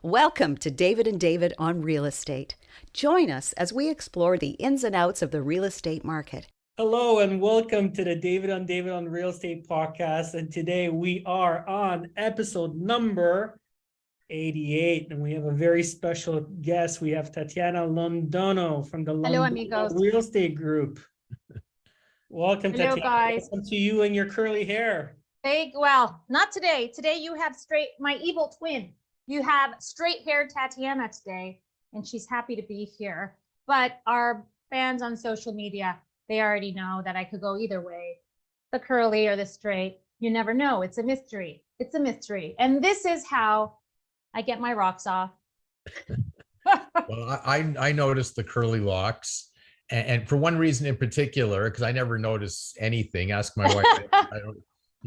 Welcome to David and David on Real Estate. Join us as we explore the ins and outs of the real estate market. Hello and welcome to the David on Real Estate podcast. And today we are on episode number 88. And we have a very special guest. We have Tatiana Londono from the Londono Real Estate Group. Welcome, Hello, Tatiana. guys. Welcome to you and your curly hair. Well, not today. Today you have my evil twin. You have straight haired Tatiana today, and she's happy to be here. But our fans on social media, they already know that I could go either way, the curly or the straight. You never know. It's a mystery. It's a mystery. And this is how I get my rocks off. Well, I noticed the curly locks, and for one reason in particular, because I never notice anything. Ask my wife. I don't,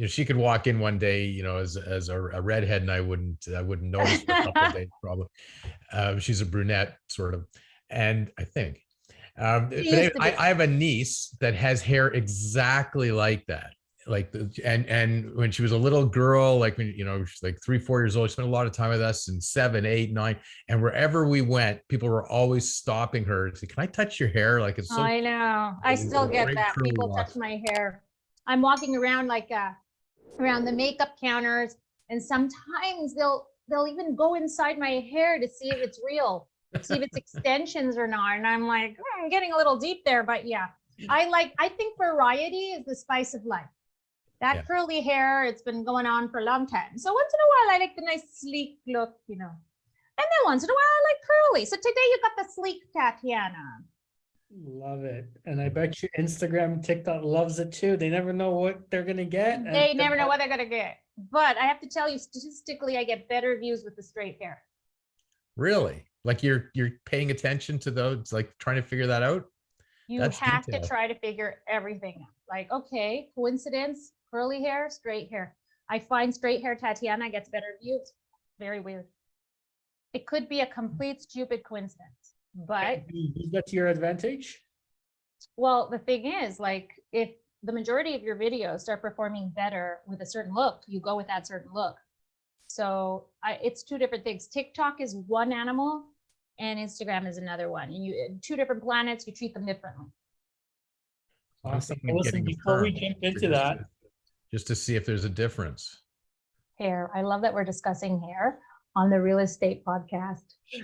she could walk in one day, as a redhead, and I wouldn't notice for a couple of days probably. She's a brunette, sort of, and I think. But I have a niece that has hair exactly like that. And when she was a little girl, like when she's like 3-4 years old, she spent a lot of time with us, and 7, 8, 9, and wherever we went, people were always stopping her to say, "Can I touch your hair?" Like it's so. I know. I still get that. People touch my hair. I'm walking around around the makeup counters, and sometimes they'll even go inside my hair to see if it's real, see if it's extensions or not. And I'm like, I'm getting a little deep there, but yeah, I think variety is the spice of life. That curly hair, it's been going on for a long time. So once in a while, I like the nice sleek look, and then once in a while, I like curly. So today you got the sleek Tatiana. Love it. And I bet you Instagram, TikTok loves it too. They never know what they're going to get. They never know what they're going to get. But I have to tell you, statistically, I get better views with the straight hair. Really? Like you're paying attention to those, like trying to figure that out? You have to try to figure everything out. Like, okay, coincidence, curly hair, straight hair. I find straight hair Tatiana gets better views. Very weird. It could be a complete stupid coincidence. But use that to your advantage. Well, the thing is, like, if the majority of your videos start performing better with a certain look, you go with that certain look. So it's two different things. TikTok is one animal and Instagram is another one. And two different planets, you treat them differently. Awesome. Listen, before we jump into that, just to see if there's a difference. Hair. I love that we're discussing hair on the real estate podcast.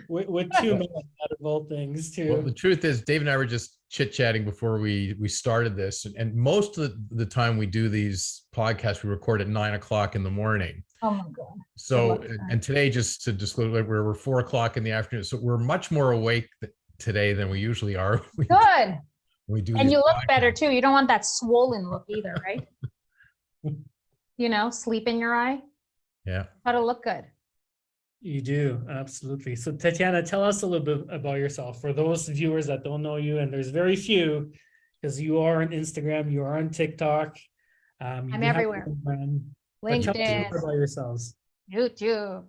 With 2 minutes out of all things too. Well, the truth is, Dave and I were just chit-chatting before we started this, and most of the time we do these podcasts, we record at 9 o'clock in the morning. Oh my God. So, and today, just to disclose, like we're 4 o'clock in the afternoon, so we're much more awake today than we usually are. Good. We do, and you look better too. You don't want that swollen look either, right? Sleep in your eye. Yeah. Gotta look good. You do, absolutely. So Tatiana, tell us a little bit about yourself for those viewers that don't know you, and there's very few, because you are on Instagram, you are on TikTok. I'm everywhere. LinkedIn. Tell us about yourselves. YouTube,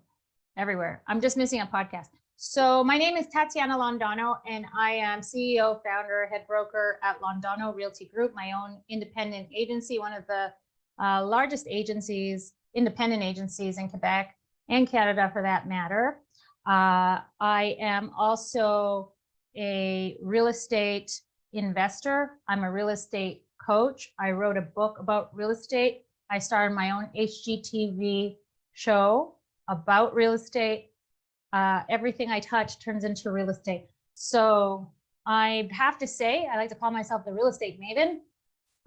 everywhere. I'm just missing a podcast. So my name is Tatiana Londono, and I am CEO, founder, head broker at Londono Realty Group, my own independent agency, one of the largest independent agencies in Quebec and Canada for that matter. I am also a real estate investor. I'm a real estate coach. I wrote a book about real estate. I started my own HGTV show about real estate. Everything I touch turns into real estate. So I have to say, I like to call myself the real estate maven.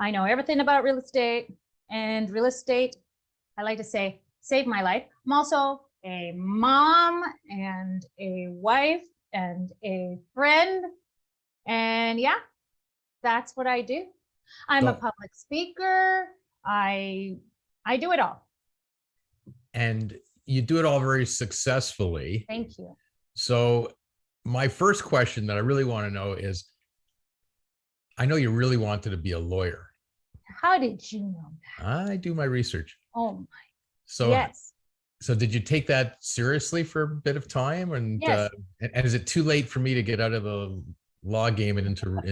I know everything about real estate, and real estate, I like to say, saved my life. I'm also a mom and a wife and a friend. And yeah, that's what I do. I'm a public speaker. I do it all. And you do it all very successfully. Thank you. So my first question that I really want to know is, I know you really wanted to be a lawyer. How did you know that? I do my research. Oh my. So yes. So did you take that seriously for a bit of time? And yes. And is it too late for me to get out of the law game and into real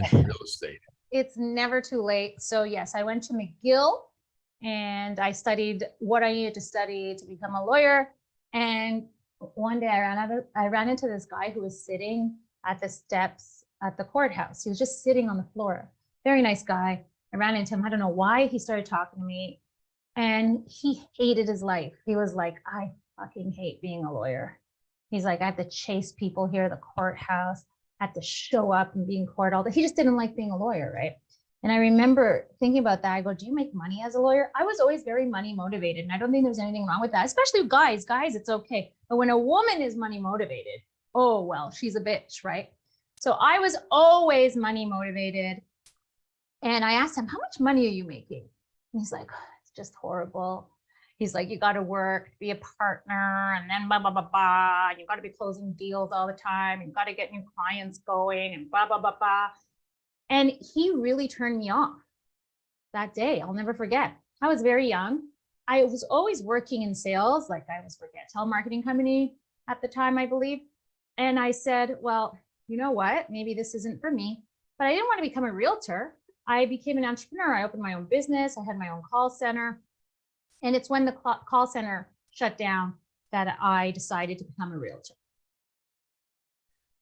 estate? It's never too late. So yes, I went to McGill and I studied what I needed to study to become a lawyer. And one day I ran into this guy who was sitting at the steps at the courthouse. He was just sitting on the floor. Very nice guy. I ran into him. I don't know why he started talking to me, and he hated his life. He was like, I fucking hate being a lawyer. He's like, I have to chase people here at the courthouse, I have to show up and be in court all day. He just didn't like being a lawyer, right? And I remember thinking about that. I go, do you make money as a lawyer? I was always very money motivated. And I don't think there's anything wrong with that, especially with guys. Guys, it's okay. But when a woman is money motivated, oh, well, she's a bitch, right? So I was always money motivated. And I asked him, how much money are you making? And he's like, it's just horrible. He's like, you got to work, be a partner, and then blah, blah, blah, blah. And you got to be closing deals all the time. You got to get new clients going and blah, blah, blah, blah. And he really turned me off that day. I'll never forget. I was very young. I was always working in sales. Like I was for a telemarketing company at the time, I believe. And I said, well, you know what? Maybe this isn't for me, but I didn't want to become a realtor. I became an entrepreneur. I opened my own business. I had my own call center. And it's when the call center shut down that I decided to become a realtor.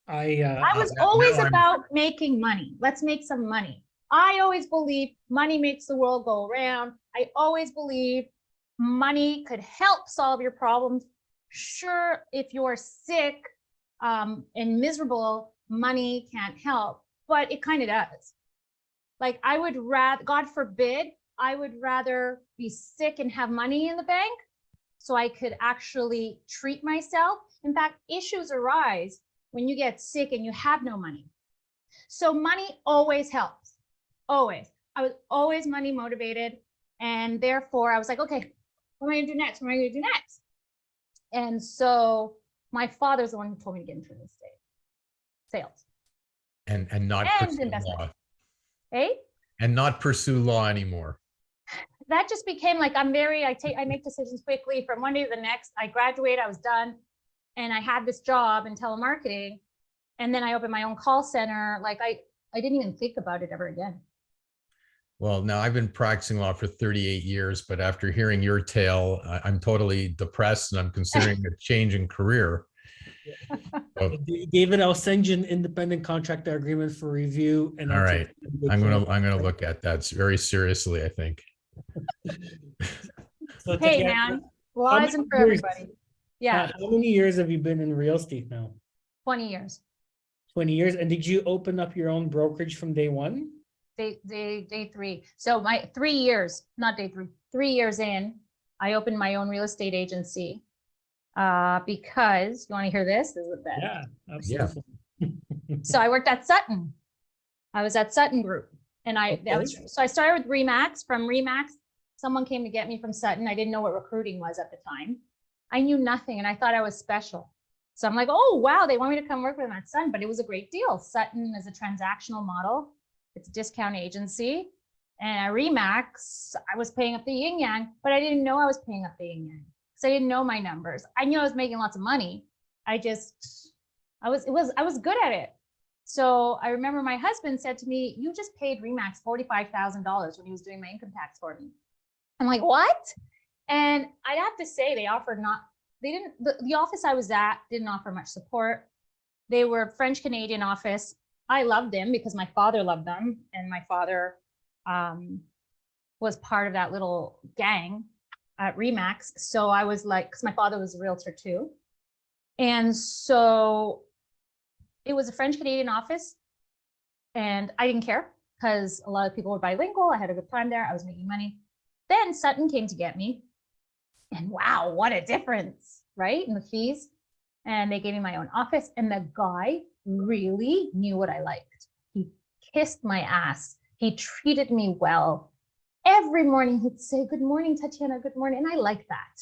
I was always about making money. Let's make some money. I always believed money makes the world go around. I always believed money could help solve your problems. Sure, if you're sick and miserable, money can't help, but it kind of does. Like I would rather, God forbid, I would rather be sick and have money in the bank so I could actually treat myself. In fact, issues arise when you get sick and you have no money. So money always helps, always. I was always money motivated. And therefore I was like, okay, what am I gonna do next? What am I gonna do next? And so my father's the one who told me to get into real estate, sales. And not pursue investment. law. Eh? And not pursue law anymore. That just became like, I make decisions quickly from one day to the next. I graduated, I was done. And I had this job in telemarketing. And then I opened my own call center. Like I didn't even think about it ever again. Well, now I've been practicing law for 38 years, but after hearing your tale, I'm totally depressed and I'm considering a change in career. So, David, I'll send you an independent contractor agreement for review. And all right, I'm gonna look at that very seriously, I think. So, Hey, Tatiana, man, law isn't for everybody. Yeah, how many years have you been in real estate now? 20 years. 20 years. And did you open up your own brokerage from day one? Day three. So my 3 years, not day three, 3 years in, I opened my own real estate agency because, you want to hear this? This is the best. Yeah, absolutely. Yeah. So I worked at Sutton. I was at Sutton Group, and I started with Remax. From Remax, someone came to get me from Sutton. I didn't know what recruiting was at the time. I knew nothing, and I thought I was special. So I'm like, oh wow, they want me to come work with them at Sutton, but it was a great deal. Sutton is a transactional model. It's a discount agency. And at Remax, I was paying up the yin yang, but I didn't know I was paying up the yin yang because I didn't know my numbers. I knew I was making lots of money. I was good at it. So I remember my husband said to me, you just paid Remax $45,000 when he was doing my income tax for me. I'm like, what? And I'd have to say the office I was at didn't offer much support. They were a French Canadian office. I loved them because my father loved them. And my father was part of that little gang at Remax. So I was like, because my father was a realtor too. And so it was a French Canadian office. And I didn't care because a lot of people were bilingual. I had a good time there. I was making money. Then Sutton came to get me. And wow, what a difference, right? In the fees. And they gave me my own office. And the guy really knew what I liked. He kissed my ass. He treated me well. Every morning he'd say, good morning, Tatiana, good morning. And I liked that,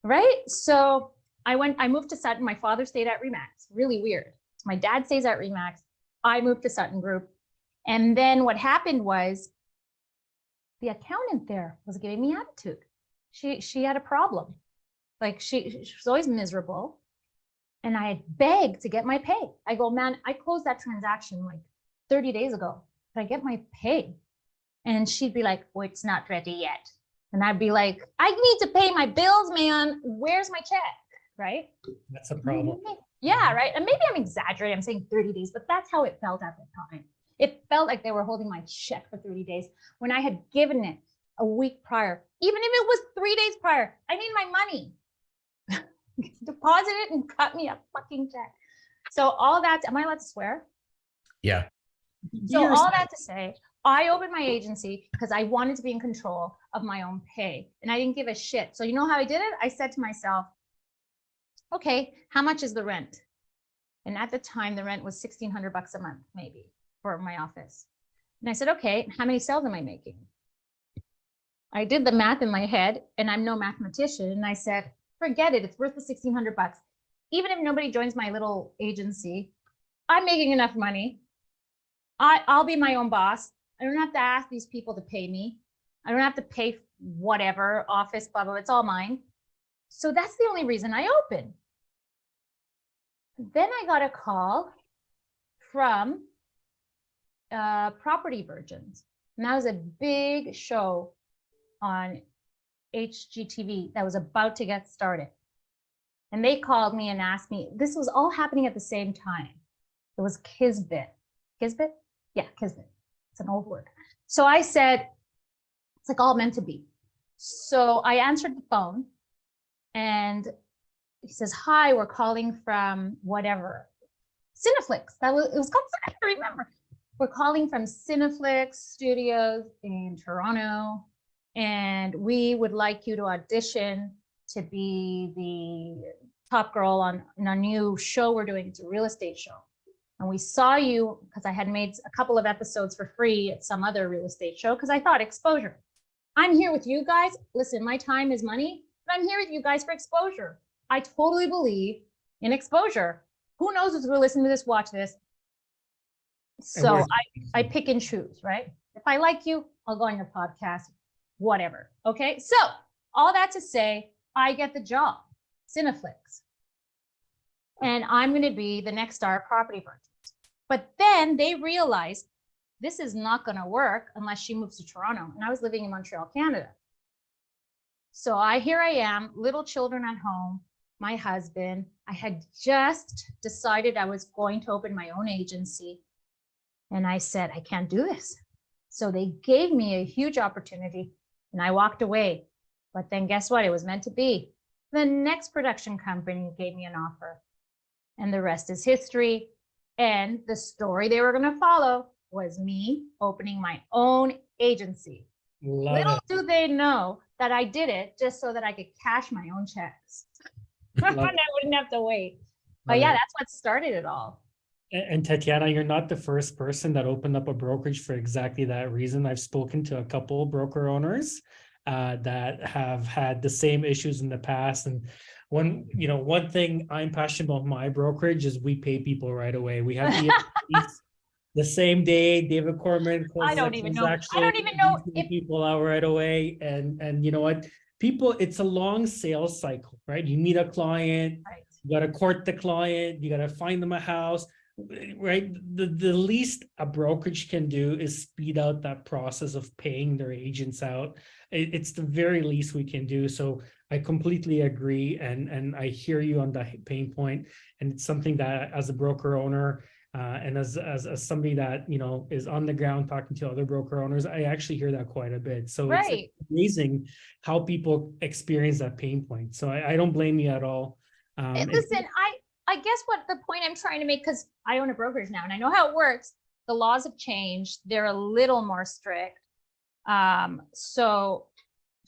right? So I moved to Sutton. My father stayed at Remax. Really weird. My dad stays at Remax. I moved to Sutton Group. And then what happened was the accountant there was giving me attitude. She had a problem. Like she was always miserable. And I had begged to get my pay. I go, man, I closed that transaction like 30 days ago. Did I get my pay? And she'd be like, well, it's not ready yet. And I'd be like, I need to pay my bills, man. Where's my check? right? That's a problem. Yeah, right. And maybe I'm exaggerating. I'm saying 30 days, but that's how it felt at the time. It felt like they were holding my check for 30 days when I had given it a week prior. Even if it was 3 days prior, I need my money. Deposit it and cut me a fucking check. So all that, am I allowed to swear? Yeah. So all that to say, I opened my agency because I wanted to be in control of my own pay and I didn't give a shit. So you know how I did it? I said to myself, okay, how much is the rent? And at the time, the rent was $1,600 a month, maybe, for my office. And I said, okay, how many sales am I making? I did the math in my head, and I'm no mathematician. And I said, forget it. It's worth the $1,600. Even if nobody joins my little agency, I'm making enough money. I'll be my own boss. I don't have to ask these people to pay me. I don't have to pay whatever, office, blah, blah, it's all mine. So that's the only reason I opened. Then I got a call from Property Virgins. And that was a big show on HGTV that was about to get started. And they called me and asked me, this was all happening at the same time. It was Kisbit. Kisbit? Yeah, Kisbit. It's an old word. So I said, it's like all meant to be. So I answered the phone and he says, hi, we're calling from whatever. Cineflix. It was called, I don't remember. We're calling from Cineflix Studios in Toronto. And we would like you to audition to be the top girl on a new show we're doing. It's a real estate show. And we saw you because I had made a couple of episodes for free at some other real estate show because I thought exposure. I'm here with you guys. Listen, my time is money, but I'm here with you guys for exposure. I totally believe in exposure. Who knows who's going to listen to this, watch this. So I pick and choose, right? If I like you, I'll go on your podcast, whatever. Okay. So all that to say, I get the job, Cineflix. And I'm going to be the next star of Property Virgins. But then they realized this is not going to work unless she moves to Toronto. And I was living in Montreal, Canada. So here I am, little children at home, my husband. I had just decided I was going to open my own agency. And I said, I can't do this. So they gave me a huge opportunity and I walked away. But then guess what? It was meant to be. The next production company gave me an offer. And the rest is history. And the story they were going to follow was me opening my own agency. Little do they know that I did it just so that I could cash my own checks. I wouldn't have to wait. But yeah, that's what started it all. And Tatiana, you're not the first person that opened up a brokerage for exactly that reason. I've spoken to a couple of broker owners that have had the same issues in the past. And one thing I'm passionate about my brokerage is we pay people right away. We have the same day. David Corman. I don't even know if people out right away. And you know what? People, it's a long sales cycle, right? You meet a client, right. You got to court the client, you got to find them a house. Right, the least a brokerage can do is speed out that process of paying their agents out. It's the very least we can do. So I completely agree, and I hear you on the pain point. And it's something that, as a broker owner, and as somebody that is on the ground talking to other broker owners, I actually hear that quite a bit. So It's amazing how people experience that pain point. So I don't blame you at all. Listen, I guess what the point I'm trying to make, because I own a brokerage now and I know how it works. The laws have changed. They're a little more strict. So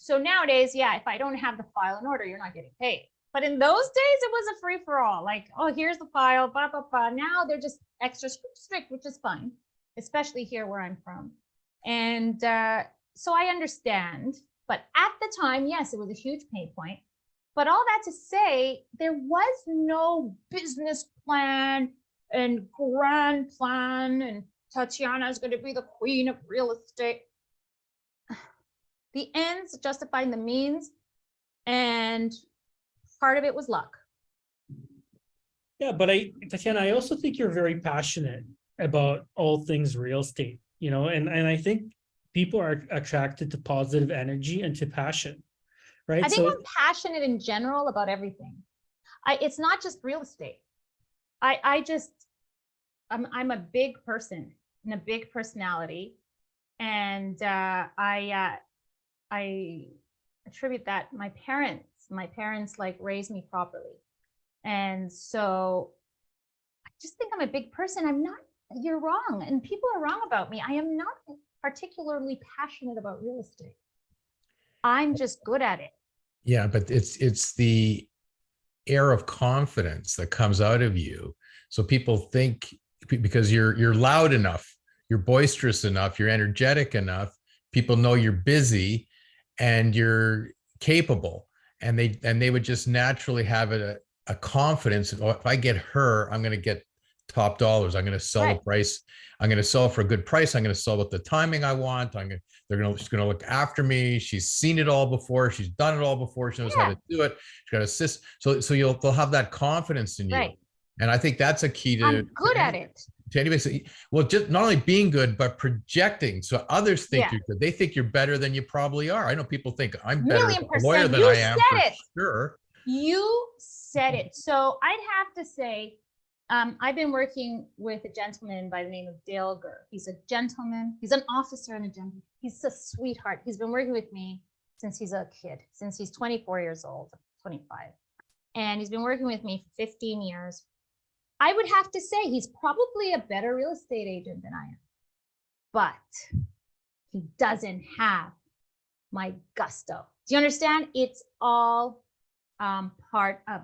nowadays, yeah, if I don't have the file in order, you're not getting paid. But in those days, it was a free for all. Like, oh, here's the file, blah, blah, blah. Now they're just extra strict, which is fine, especially here where I'm from. And so I understand. But at the time, yes, it was a huge pain point. But all that to say, there was no business plan and grand plan, and Tatiana is going to be the queen of real estate. The ends justifying the means, and part of it was luck. Yeah, but Tatiana, I also think you're very passionate about all things real estate, and I think people are attracted to positive energy and to passion. Right? I think I'm passionate in general about everything. It's not just real estate. I'm a big person and a big personality. And I attribute that my parents like raised me properly. And so I just think I'm a big person. I'm not, you're wrong. And people are wrong about me. I am not particularly passionate about real estate. I'm just good at it. Yeah, but it's the air of confidence that comes out of you. So people think because you're loud enough, you're boisterous enough, you're energetic enough, people know you're busy and you're capable, and they would just naturally have a confidence. Oh, if I get her, I'm going to get top dollars. I'm going to sell the price. I'm going to sell for a good price. I'm going to sell with the timing I want. She's going to look after me. She's seen it all before. She's done it all before. She knows how to do it. She's got assist. So they'll have that confidence in you. Right. And I think that's a key to. I'm good at it. To anybody, well, just not only being good, but projecting. So others think you're good. They think you're better than you probably are. I know people think I'm better as a lawyer than I am for sure. You said it. So I'd have to say, I've been working with a gentleman by the name of Dale Gurr. He's a gentleman. He's an officer and a gentleman. He's a sweetheart. He's been working with me since he's a kid, since he's 24 years old, 25. And he's been working with me for 15 years. I would have to say he's probably a better real estate agent than I am, but he doesn't have my gusto. Do you understand? It's all part of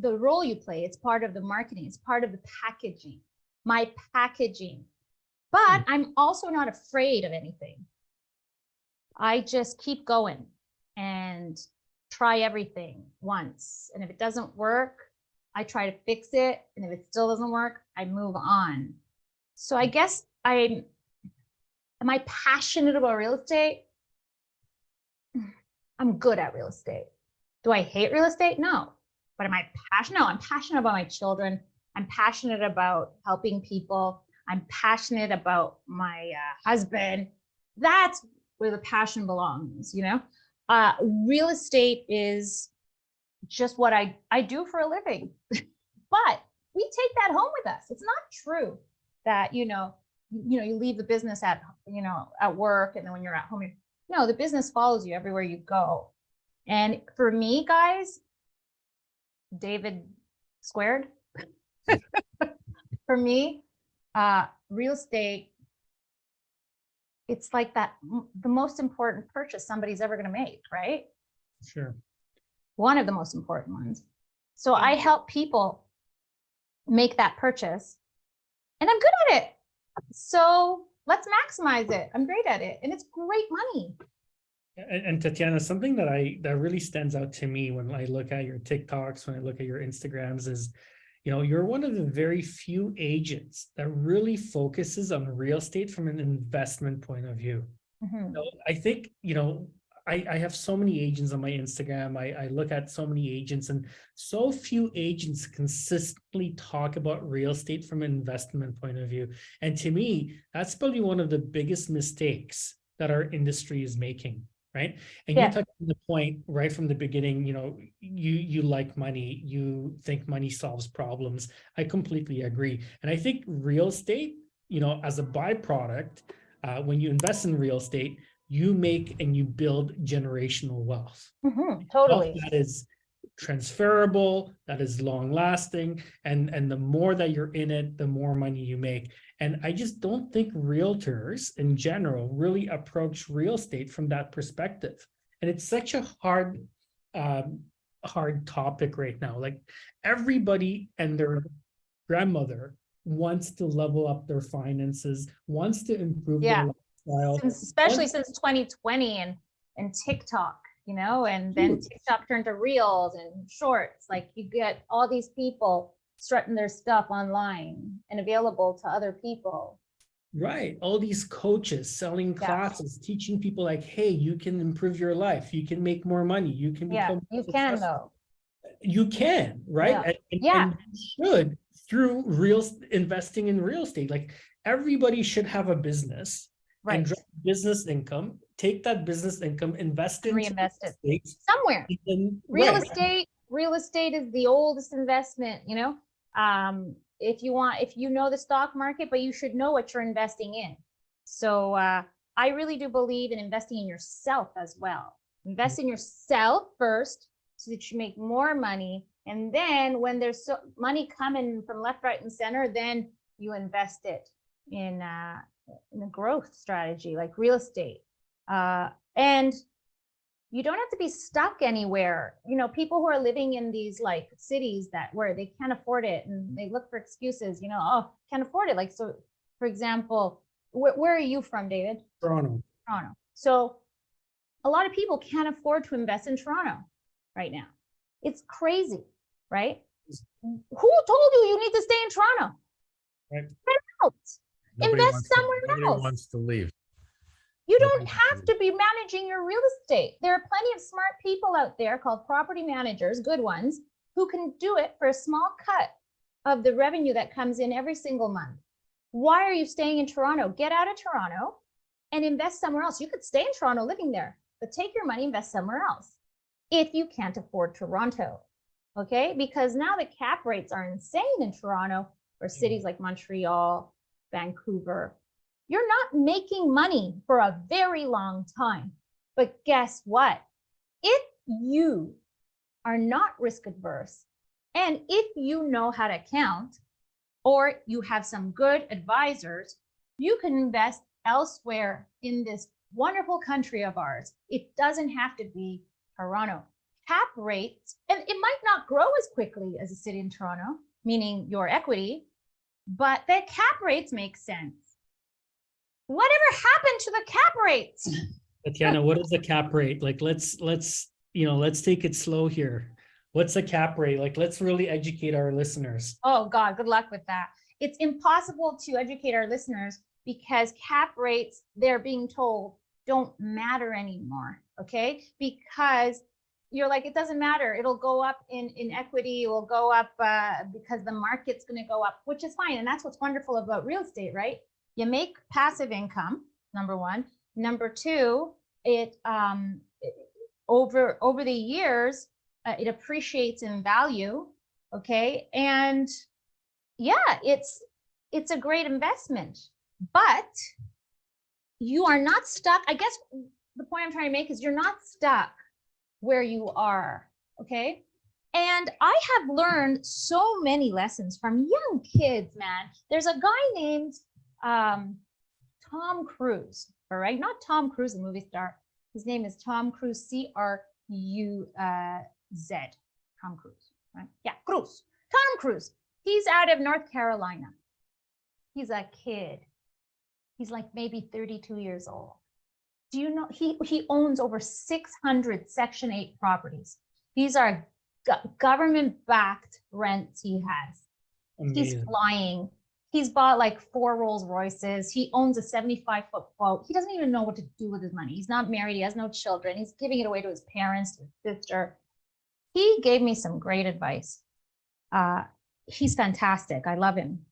the role you play. It's part of the marketing. It's part of the packaging, my packaging. But I'm also not afraid of anything. I just keep going and try everything once. And if it doesn't work, I try to fix it. And if it still doesn't work, I move on. So I guess am I passionate about real estate? I'm good at real estate. Do I hate real estate? No. But am I passionate? No, I'm passionate about my children. I'm passionate about helping people. I'm passionate about my husband. That's where the passion belongs, you know? Real estate is just what I do for a living. But we take that home with us. It's not true that, you leave the business at work, and then when you're at home, no, the business follows you everywhere you go. And for me, guys, David squared, for me, real estate, it's like the most important purchase somebody's ever going to make, right? Sure. One of the most important ones. So I help people make that purchase, and I'm good at it. So let's maximize it. I'm great at it, and it's great money. And Tatiana, something that really stands out to me when I look at your TikToks, when I look at your Instagrams, is, you're one of the very few agents that really focuses on real estate from an investment point of view. Mm-hmm. I think, I have so many agents on my Instagram. I look at so many agents, and so few agents consistently talk about real estate from an investment point of view. And to me, that's probably one of the biggest mistakes that our industry is making, right? And you touched on the point right from the beginning, you like money, you think money solves problems. I completely agree. And I think real estate, as a byproduct, when you invest in real estate, you make and you build generational wealth. Mm-hmm, totally. Wealth that is transferable, that is long lasting, and the more that you're in it, the more money you make. And I just don't think realtors in general really approach real estate from that perspective. And it's such a hard topic right now. Like, everybody and their grandmother wants to level up their finances, wants to improve their lifestyle. Especially since 2020 and TikTok, and then TikTok turned to reels and shorts. Like, you get all these people strutting their stuff online and available to other people. Right. All these coaches selling classes, teaching people like, hey, you can improve your life. You can make more money. You can become you can though. You can, right? And you should, through investing in real estate. Like, everybody should have a business. Right. And drive business income, take that business income, reinvest it somewhere. Real estate real estate is the oldest investment, if you know the stock market, but you should know what you're investing in. So I really do believe in investing in yourself as well. Invest in yourself first so that you make more money. And then when there's money coming from left, right, and center, then you invest it in a growth strategy like real estate. And you don't have to be stuck anywhere. People who are living in these like cities where they can't afford it and they look for excuses, oh, can't afford it. Like, so for example, where are you from, David? Toronto. So a lot of people can't afford to invest in Toronto right now. It's crazy, right? Who told you need to stay in Toronto? Right. Get out. Invest somewhere else. Nobody wants to leave. You don't have to be managing your real estate. There are plenty of smart people out there called property managers, good ones, who can do it for a small cut of the revenue that comes in every single month. Why are you staying in Toronto? Get out of Toronto and invest somewhere else. You could stay in Toronto living there, but take your money, invest somewhere else if you can't afford Toronto, okay? Because now the cap rates are insane in Toronto or cities like Montreal, Vancouver. You're not making money for a very long time. But guess what? If you are not risk adverse, and if you know how to count, or you have some good advisors, you can invest elsewhere in this wonderful country of ours. It doesn't have to be Toronto. Cap rates, and it might not grow as quickly as a city in Toronto, meaning your equity, but the cap rates make sense. Whatever happened to the cap rates? Tatiana, what is the cap rate? Like, let's take it slow here. What's the cap rate? Like, let's really educate our listeners. Oh God, good luck with that. It's impossible to educate our listeners because cap rates, they're being told, don't matter anymore, okay? Because you're like, it doesn't matter. It'll go up in equity. It will go up because the market's going to go up, which is fine. And that's what's wonderful about real estate, right? You make passive income, number one. Number two, it over the years, it appreciates in value, okay? And yeah, it's a great investment, but you are not stuck. I guess the point I'm trying to make is you're not stuck where you are, okay? And I have learned so many lessons from young kids, man. There's a guy named Tom Cruise, all right? Not Tom Cruise, the movie star. His name is Tom Cruise, C-R-U-Z, Tom Cruise, right? Yeah, Cruise, Tom Cruise. He's out of North Carolina. He's a kid. He's like maybe 32 years old. Do you know, he owns over 600 Section 8 properties. These are government-backed rents he has. Amazing. He's flying. He's bought like 4 Rolls Royces. He owns a 75-foot boat. He doesn't even know what to do with his money. He's not married. He has no children. He's giving it away to his parents, to his sister. He gave me some great advice. He's fantastic. I love him.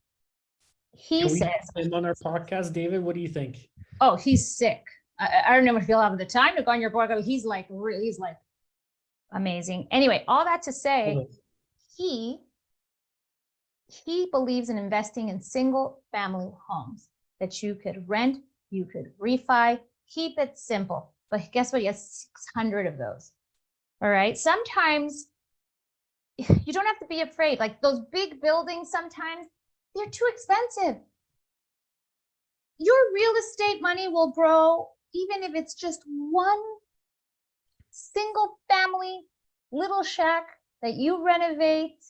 He says, him on our podcast, David, what do you think? Oh, he's sick. I don't know if he'll have the time to go on your podcast. He's like amazing. Anyway, all that to say, he believes in investing in single family homes that you could rent, you could refi, keep it simple. But guess what? He has 600 of those. All right. Sometimes you don't have to be afraid. Like those big buildings, sometimes they're too expensive. Your real estate money will grow even if it's just one single family little shack that you renovate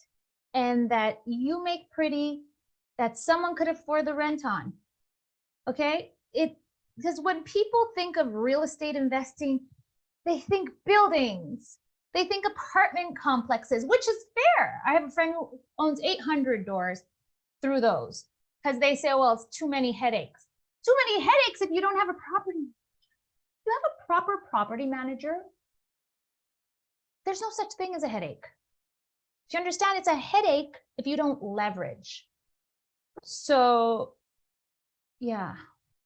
and that you make pretty, that someone could afford the rent on. Okay? Because when people think of real estate investing, they think buildings, they think apartment complexes, which is fair. I have a friend who owns 800 doors through those because they say, well, it's too many headaches. Too many headaches if you don't have a property. If you have a proper property manager, there's no such thing as a headache. Do you understand? It's a headache if you don't leverage. So, yeah.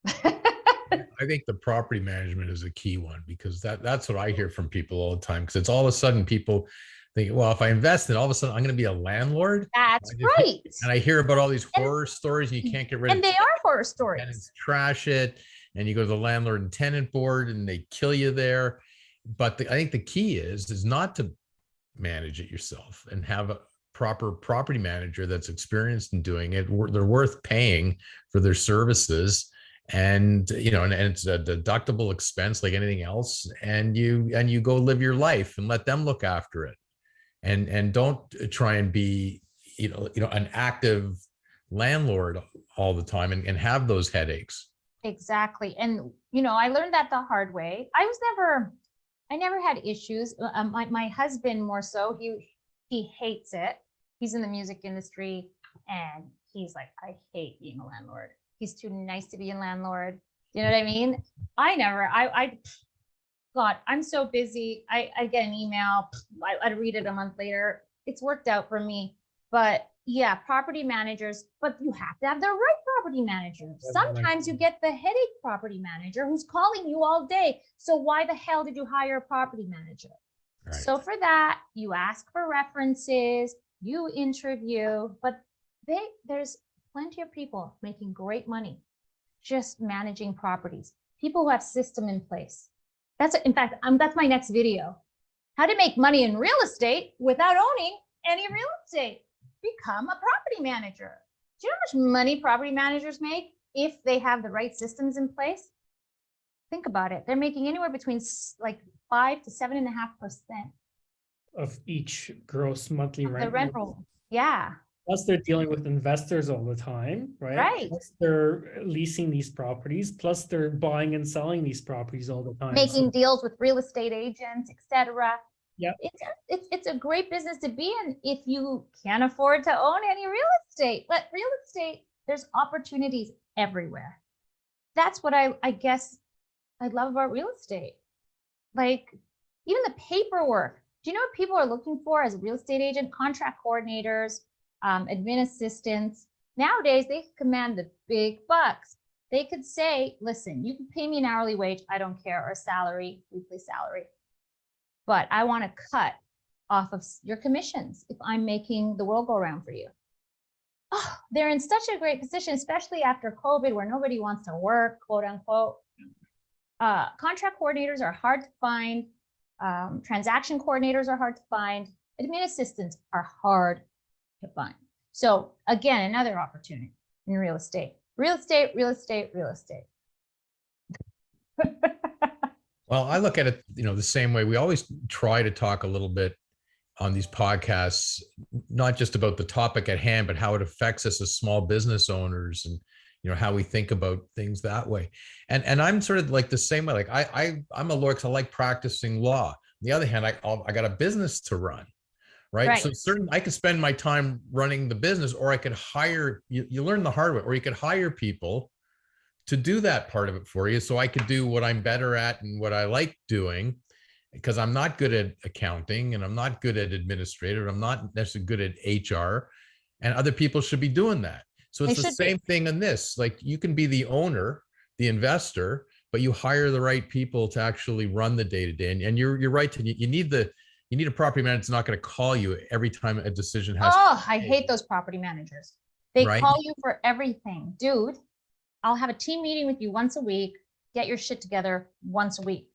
I think the property management is a key one because that's what I hear from people all the time. Because it's all of a sudden people, think, well, if I invest in, all of a sudden I'm going to be a landlord. That's I just- right. And I hear about all these And- horror stories, and you can't get rid And of they are horror tenants, stories. trash it, and you go to the landlord and tenant board, and they kill you there. But I think the key is not to manage it yourself and have a proper property manager that's experienced in doing it. They're worth paying for their services, and and it's a deductible expense like anything else. And you go live your life and let them look after it, and don't try and be an active landlord all the time and have those headaches. Exactly. And, I learned that the hard way. I never had issues. My husband more so, he hates it. He's in the music industry and he's like, I hate being a landlord. He's too nice to be a landlord. You know what I mean? God, I'm so busy. I get an email. I'd read it a month later. It's worked out for me. But yeah, property managers, but you have to have the right property manager. Sometimes you get the headache property manager who's calling you all day. So why the hell did you hire a property manager? Right. So for that, you ask for references, you interview, but there's plenty of people making great money just managing properties. People who have system in place. In fact, that's my next video. How to make money in real estate without owning any real estate. Become a property manager. Do you know how much money property managers make if they have the right systems in place? Think about it. They're making anywhere between like 5 to 7.5% of each gross monthly rent. the rent roll. Yeah. Plus they're dealing with investors all the time, right? Right. Plus they're leasing these properties, plus they're buying and selling these properties all the time. Making deals with real estate agents, etc. Yeah. It's a great business to be in if you can't afford to own any real estate. But real estate, there's opportunities everywhere. That's what I guess I love about real estate. Like even the paperwork. Do you know what people are looking for as a real estate agent? Contract coordinators, admin assistants. Nowadays, they command the big bucks. They could say, listen, you can pay me an hourly wage. I don't care, or a salary, weekly salary. But I want to cut off of your commissions if I'm making the world go around for you. Oh, they're in such a great position, especially after COVID, where nobody wants to work, quote unquote. Contract coordinators are hard to find. Transaction coordinators are hard to find. Admin assistants are hard to find. So again, another opportunity in real estate. Real estate, real estate, real estate. Well, I look at it, the same way. We always try to talk a little bit on these podcasts, not just about the topic at hand, but how it affects us as small business owners, and how we think about things that way. And I'm sort of like the same way. Like I'm a lawyer because I like practicing law. On the other hand, I got a business to run, right? So I could spend my time running the business, or I could hire. You learn the hard way, or you could hire people to do that part of it for you, so I could do what I'm better at and what I like doing, because I'm not good at accounting and I'm not good at administrative. I'm not necessarily good at HR, and other people should be doing that. So it's the same thing in this. Like you can be the owner, the investor, but you hire the right people to actually run the day-to-day. And you're right. You need a property manager that's not going to call you every time a decision has. I hate those property managers. They call you for everything. Dude, I'll have a team meeting with you once a week. Get your shit together once a week.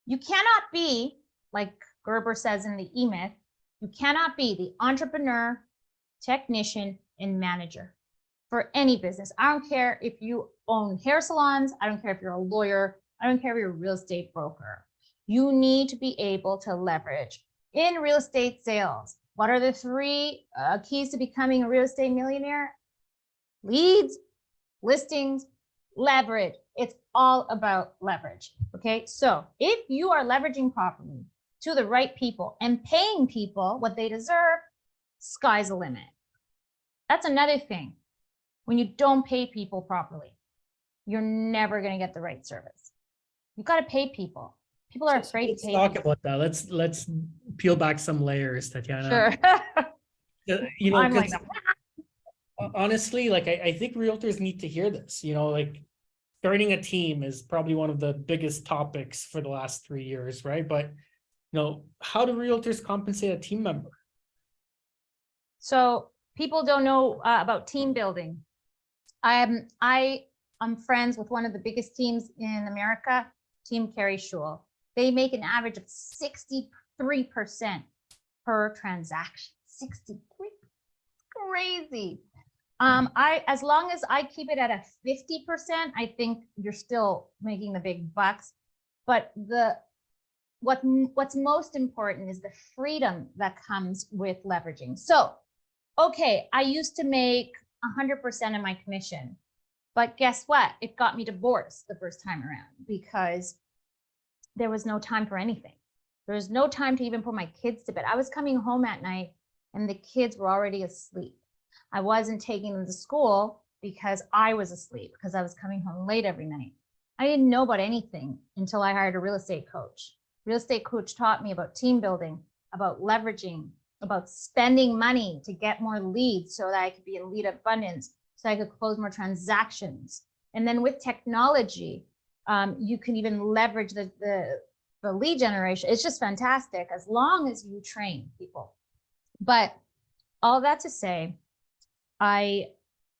You cannot be, like Gerber says in the E-Myth, you cannot be the entrepreneur, technician, and manager for any business. I don't care if you own hair salons. I don't care if you're a lawyer. I don't care if you're a real estate broker. You need to be able to leverage in real estate sales. What are the 3 keys to becoming a real estate millionaire? Leads, listings, leverage. It's all about leverage. Okay. So if you are leveraging properly to the right people and paying people what they deserve, sky's the limit. That's another thing. When you don't pay people properly, you're never going to get the right service. You've got to pay people. People are afraid to pay. Let's talk about that. Let's peel back some layers, Tatiana. Sure. I'm like, honestly, like I think realtors need to hear this. Like starting a team is probably one of the biggest topics for the last 3 years, right? But how do realtors compensate a team member? So people don't know about team building. I'm friends with one of the biggest teams in America, Team Carey Schul. They make an average of 63% per transaction. 63, crazy. As long as I keep it at a 50%, I think you're still making the big bucks. But what's most important is the freedom that comes with leveraging. So, okay, I used to make 100% of my commission, but guess what? It got me divorced the first time around because there was no time for anything. There was no time to even put my kids to bed. I was coming home at night and the kids were already asleep. I wasn't taking them to school because I was asleep because I was coming home late every night. I didn't know about anything until I hired a real estate coach. Real estate coach taught me about team building, about leveraging, about spending money to get more leads so that I could be in lead abundance, so I could close more transactions. And then with technology, you can even leverage the lead generation. It's just fantastic as long as you train people. But all that to say, I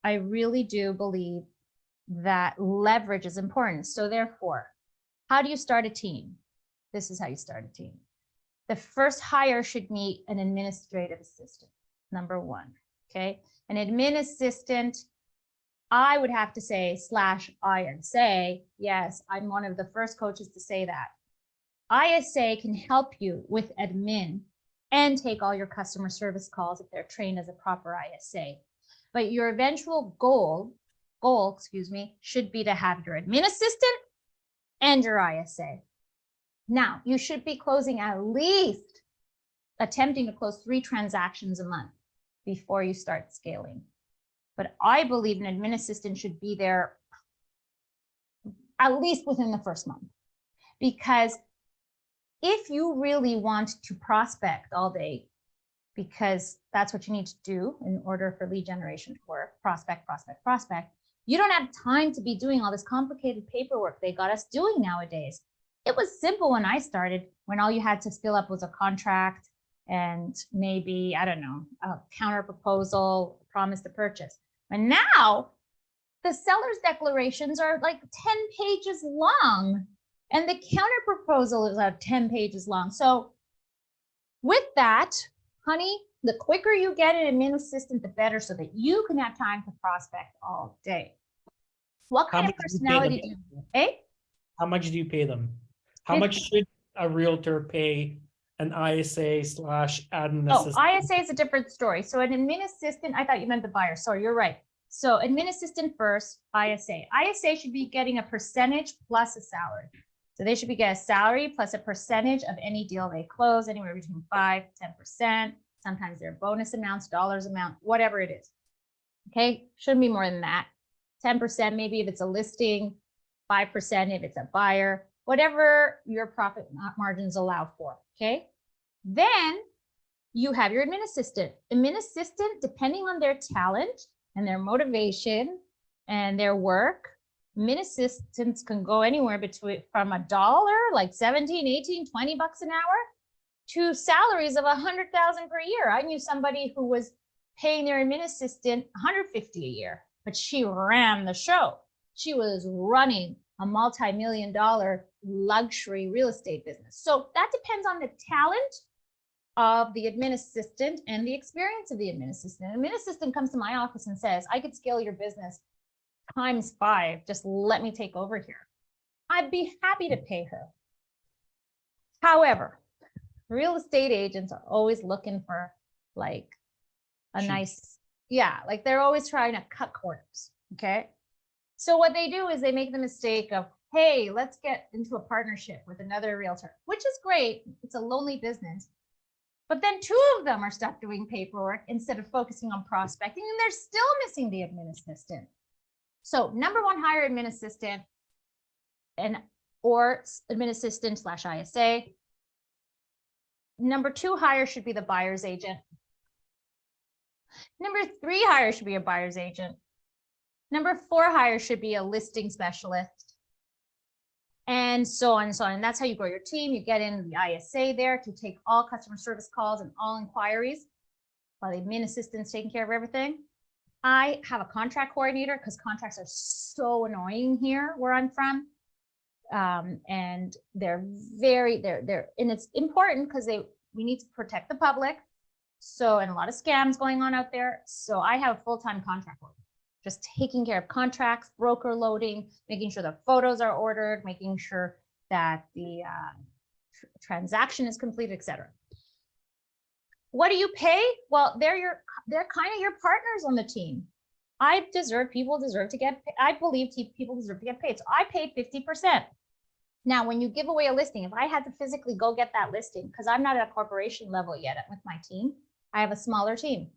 really do believe that leverage is important. So therefore, how do you start a team? This is how you start a team. The first hire should be an administrative assistant, number one, okay? An admin assistant, I would have to say /ISA. Yes, I'm one of the first coaches to say that. ISA can help you with admin and take all your customer service calls if they're trained as a proper ISA. But your eventual goal, should be to have your admin assistant and your ISA. Now, you should be closing at least, attempting to close 3 transactions a month before you start scaling. But I believe an admin assistant should be there at least within the first month. Because if you really want to prospect all day, because that's what you need to do in order for lead generation to work, prospect, you don't have time to be doing all this complicated paperwork they got us doing nowadays. It was simple when I started, when all you had to fill up was a contract and maybe, I don't know, a counter proposal, promise to purchase. But now the seller's declarations are like 10 pages long and the counter proposal is about 10 pages long. So with that, honey, the quicker you get an admin assistant, the better, so that you can have time to prospect all day. What kind of personality do you, eh? How much do you pay them? How much should a realtor pay an ISA / admin assistant? Oh, ISA is a different story. So an admin assistant, I thought you meant the buyer. Sorry, you're right. So admin assistant first, ISA. ISA should be getting a percentage plus a salary. So they should be getting a salary plus a percentage of any deal they close, anywhere between 5 to 10%. Sometimes they're bonus amounts, dollars amount, whatever it is. Okay, shouldn't be more than that. 10% maybe if it's a listing, 5% if it's a buyer, whatever your profit margins allow for, okay? Then you have your admin assistant. Admin assistant, depending on their talent and their motivation and their work, admin assistants can go anywhere between from $1, like 17, 18, 20 bucks an hour, to salaries of 100,000 per year. I knew somebody who was paying their admin assistant 150 a year, but she ran the show. She was running a multi-million-dollar luxury real estate business. So that depends on the talent of the admin assistant and the experience of the admin assistant. An admin assistant comes to my office and says, I could scale your business ×5, just let me take over here. I'd be happy to pay her. However, real estate agents are always looking for like a nice, like they're always trying to cut corners, okay? So what they do is they make the mistake of, hey, let's get into a partnership with another realtor, which is great. It's a lonely business. But then 2 of them are stuck doing paperwork instead of focusing on prospecting, and they're still missing the admin assistant. So number 1, hire admin assistant or admin assistant / ISA. Number 2 hire should be the buyer's agent. Number 3 hire should be a buyer's agent. Number 4 hire should be a listing specialist. and so on and so on. And that's how you grow your team. You get in the ISA there to take all customer service calls and all inquiries while the admin assistant's taking care of everything. I have a contract coordinator because contracts are so annoying here where I'm from. And they're and it's important because we need to protect the public. So, and a lot of scams going on out there. So I have a full-time contract coordinator, just taking care of contracts, broker loading, making sure the photos are ordered, making sure that the transaction is completed, etc. What do you pay? Well, they're kind of your partners on the team. People deserve to get, I believe people deserve to get paid. So I pay 50%. Now, when you give away a listing, if I had to physically go get that listing, because I'm not at a corporation level yet with my team, I have a smaller team.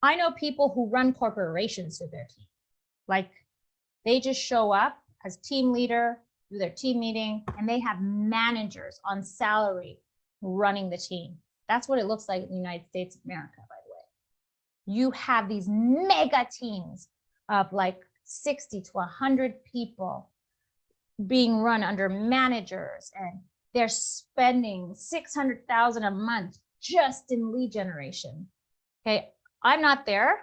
I know people who run corporations to their team. Like they just show up as team leader, do their team meeting, and they have managers on salary running the team. That's what it looks like in the United States of America, by the way. You have these mega teams of like 60 to 100 people being run under managers, and they're spending $600,000 a month just in lead generation. Okay, I'm not there.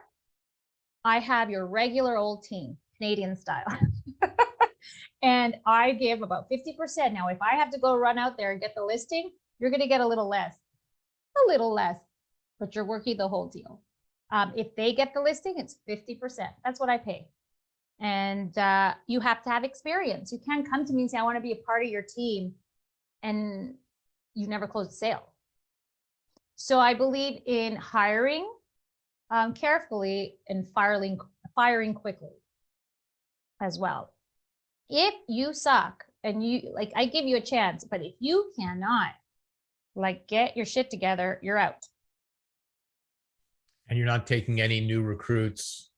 I have your regular old team, Canadian style. And I give about 50%. Now, if I have to go run out there and get the listing, you're going to get a little less, but you're working the whole deal. If they get the listing, it's 50%. That's what I pay. And you have to have experience. You can't come to me and say, I want to be a part of your team, and you never closed a sale. So I believe in hiring carefully and firing quickly as well. If you suck and I give you a chance, but if you cannot get your shit together, you're out. And you're not taking any new recruits.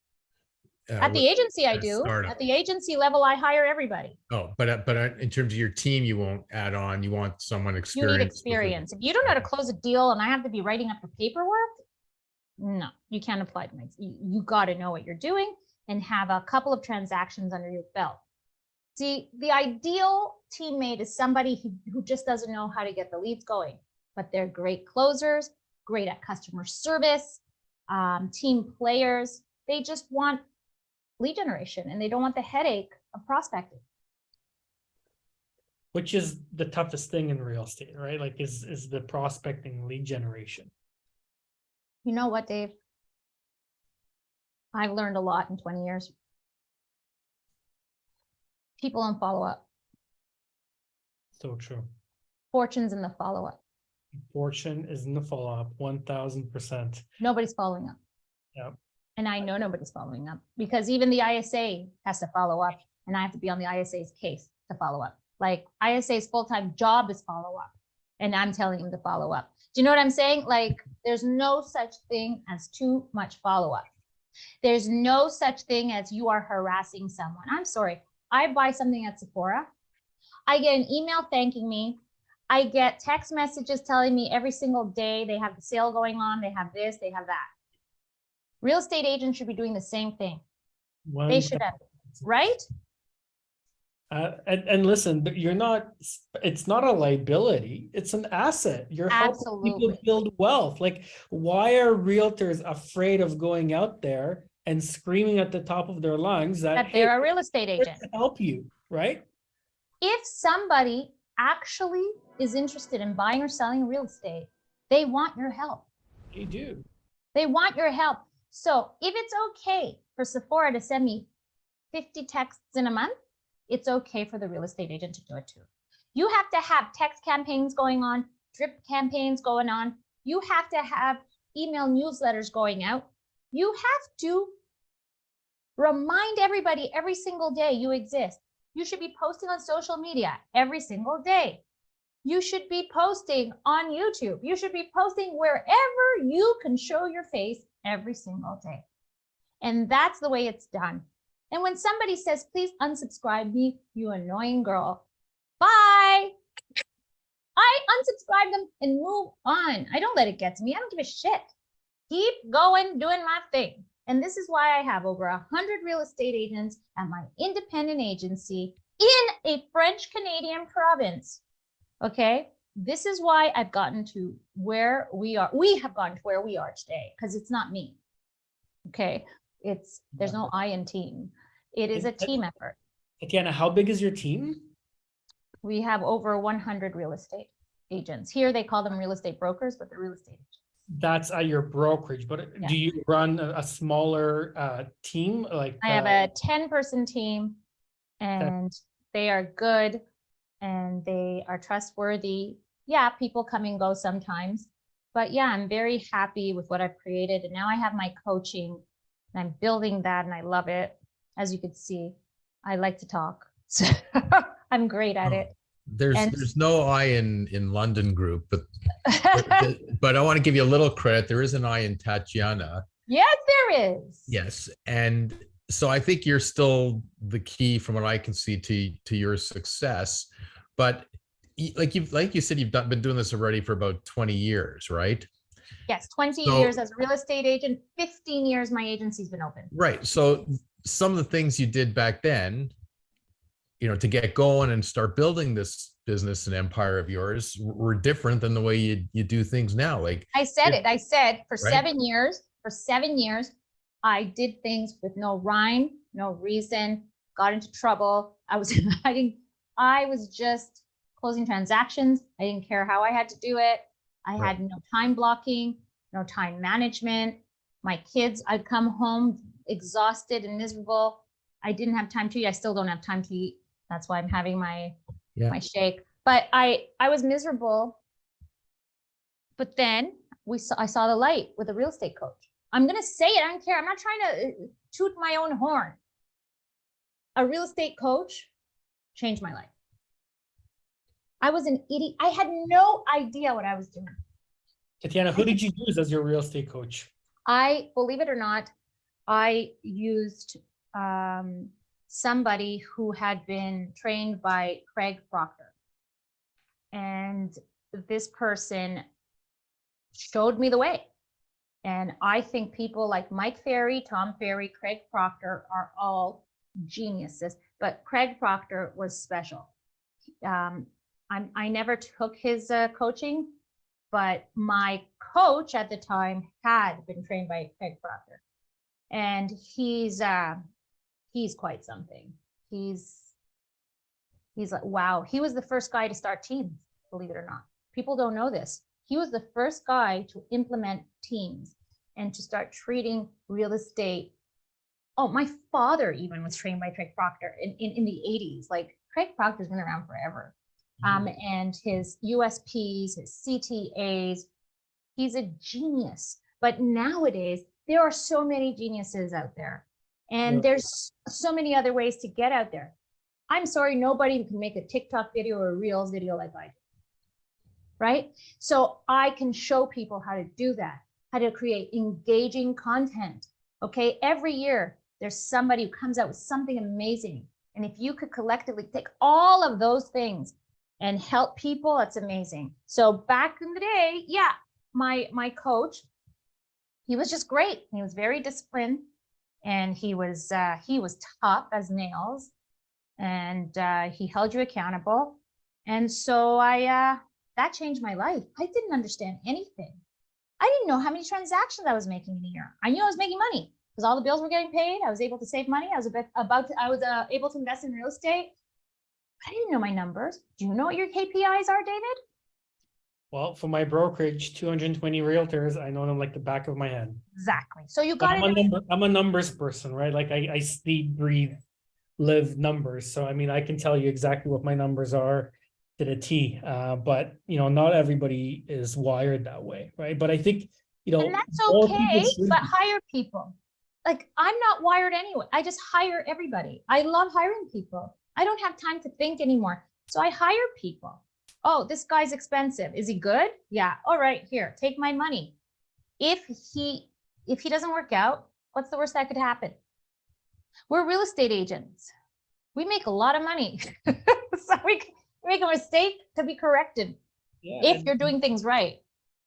At the agency, I do. Startup. At the agency level, I hire everybody. Oh, but in terms of your team, you won't add on. You want someone experienced. You need experience. If you don't know how to close a deal and I have to be writing up your paperwork, no, you can't apply to me. You got to know what you're doing and have a couple of transactions under your belt. See, the ideal teammate is somebody who just doesn't know how to get the leads going, but they're great closers, great at customer service, team players. They just want lead generation and they don't want the headache of prospecting. Which is the toughest thing in real estate, right? Like is the prospecting lead generation. You know what, Dave? I've learned a lot in 20 years. People on follow-up. So true. Fortune's in the follow-up. Fortune is in the follow-up, 1000%. Nobody's following up. Yep. And I know nobody's following up because even the ISA has to follow up, and I have to be on the ISA's case to follow up. Like ISA's full-time job is follow up, and I'm telling him to follow up. Do you know what I'm saying? Like there's no such thing as too much follow-up. There's no such thing as you are harassing someone. I'm sorry. I buy something at Sephora. I get an email thanking me. I get text messages telling me every single day they have the sale going on. They have this, they have that. Real estate agents should be doing the same thing. They should have, right? And listen, it's not a liability, it's an asset. You're helping people build wealth. Like, why are realtors afraid of going out there and screaming at the top of their lungs that they're a real estate agent? To help you, right? If somebody actually is interested in buying or selling real estate, they want your help. They do. They want your help. So if it's okay for Sephora to send me 50 texts in a month, it's okay for the real estate agent to do it too. You have to have text campaigns going on, drip campaigns going on. You have to have email newsletters going out. You have to remind everybody every single day you exist. You should be posting on social media every single day. You should be posting on YouTube. You should be posting wherever you can show your face every single day. And that's the way it's done. And when somebody says, please unsubscribe me, you annoying girl, bye. I unsubscribe them and move on. I don't let it get to me. I don't give a shit. Keep going, doing my thing. And this is why I have over 100 real estate agents at my independent agency in a French Canadian province. Okay. This is why I've gotten to where we are. We have gotten to where we are today because it's not me. Okay. There's no I in team. It is a team effort. Tatiana, how big is your team? We have over 100 real estate agents. Here they call them real estate brokers, but they're real estate agents. That's at your brokerage, but Yeah. do you run a smaller team? Like I have a 10-person team, and they are good and they are trustworthy. Yeah, people come and go sometimes, but yeah, I'm very happy with what I've created. And now I have my coaching and I'm building that and I love it. As you could see, I like to talk. So I'm great at it. There's no I in London group, but I want to give you a little credit. There is an I in Tatiana. Yes, there is. Yes. And so I think you're still the key from what I can see to your success. But like you said, you've been doing this already for about 20 years, right? Yes, 20 years as a real estate agent, 15 years my agency's been open. Right. So some of the things you did back then, to get going and start building this business and empire of yours were different than the way you do things now. Like I said for right? 7 years, I did things with no rhyme, no reason, got into trouble. I was just closing transactions. I didn't care how I had to do it. I had no time blocking, no time management. My kids, I'd come home exhausted and miserable. I didn't have time to eat. I still don't have time to eat. That's why I'm having my shake. But I was miserable. But then I saw the light with a real estate coach. I'm going to say it. I don't care. I'm not trying to toot my own horn. A real estate coach changed my life. I was an idiot. I had no idea what I was doing. Tatiana, who did you use as your real estate coach? Believe it or not, I used somebody who had been trained by Craig Proctor. And this person showed me the way. And I think people like Mike Ferry, Tom Ferry, Craig Proctor are all geniuses, but Craig Proctor was special. I never took his coaching, but my coach at the time had been trained by Craig Proctor, and he's quite something. He's like, wow. He was the first guy to start teams, believe it or not. People don't know this. He was the first guy to implement teams and to start treating real estate. Oh, my father even was trained by Craig Proctor in the 80s. Like, Craig Proctor's been around forever. And his USPs, his CTAs, he's a genius. But nowadays, there are so many geniuses out there. And there's so many other ways to get out there. I'm sorry, nobody can make a TikTok video or a Reels video like I do. Right? So I can show people how to do that, how to create engaging content. Okay. Every year, there's somebody who comes out with something amazing. And if you could collectively take all of those things and help people, that's amazing. So back in the day, my coach, he was just great. He was very disciplined, and he was tough as nails, and he held you accountable. And so that changed my life. I didn't understand anything. I didn't know how many transactions I was making in a year. I knew I was making money because all the bills were getting paid. I was able to save money. I was able to invest in real estate. I didn't know my numbers. Do you know what your KPIs are, David? Well, for my brokerage, 220 realtors, I know them like the back of my hand. Exactly. So you got I'm a numbers person, right? Like I sleep, breathe, live numbers. So, I mean, I can tell you exactly what my numbers are to the T. But, not everybody is wired that way, right? But I think, and that's okay, but hire people. Like, I'm not wired anyway. I just hire everybody. I love hiring people. I don't have time to think anymore. So I hire people. Oh, this guy's expensive. Is he good? Yeah. All right, here, take my money. If he doesn't work out, what's the worst that could happen? We're real estate agents. We make a lot of money. So we make a mistake to be corrected if you're doing things right.